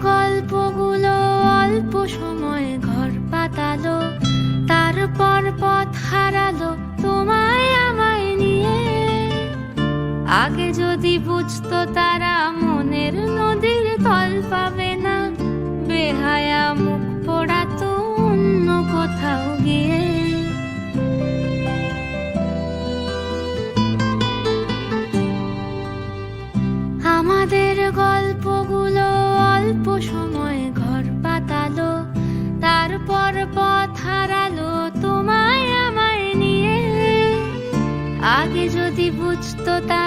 গল্পগুলো অল্প সময় ঘর পাতালো, তারপর পথ হারালো তোমায় আমায় নিয়ে। আগে যদি বুঝতো তারা মনের নদীর তল পাবে না, বেহায়া মুখ পোড়াতো অন্য কোথাও গিয়ে। আমাদের গল্পগুলো অল্প সময় ঘর পাতালো, তারপর পথ হারালো তোমায় আমায় নিয়ে। আগে যদি বুঝতো তা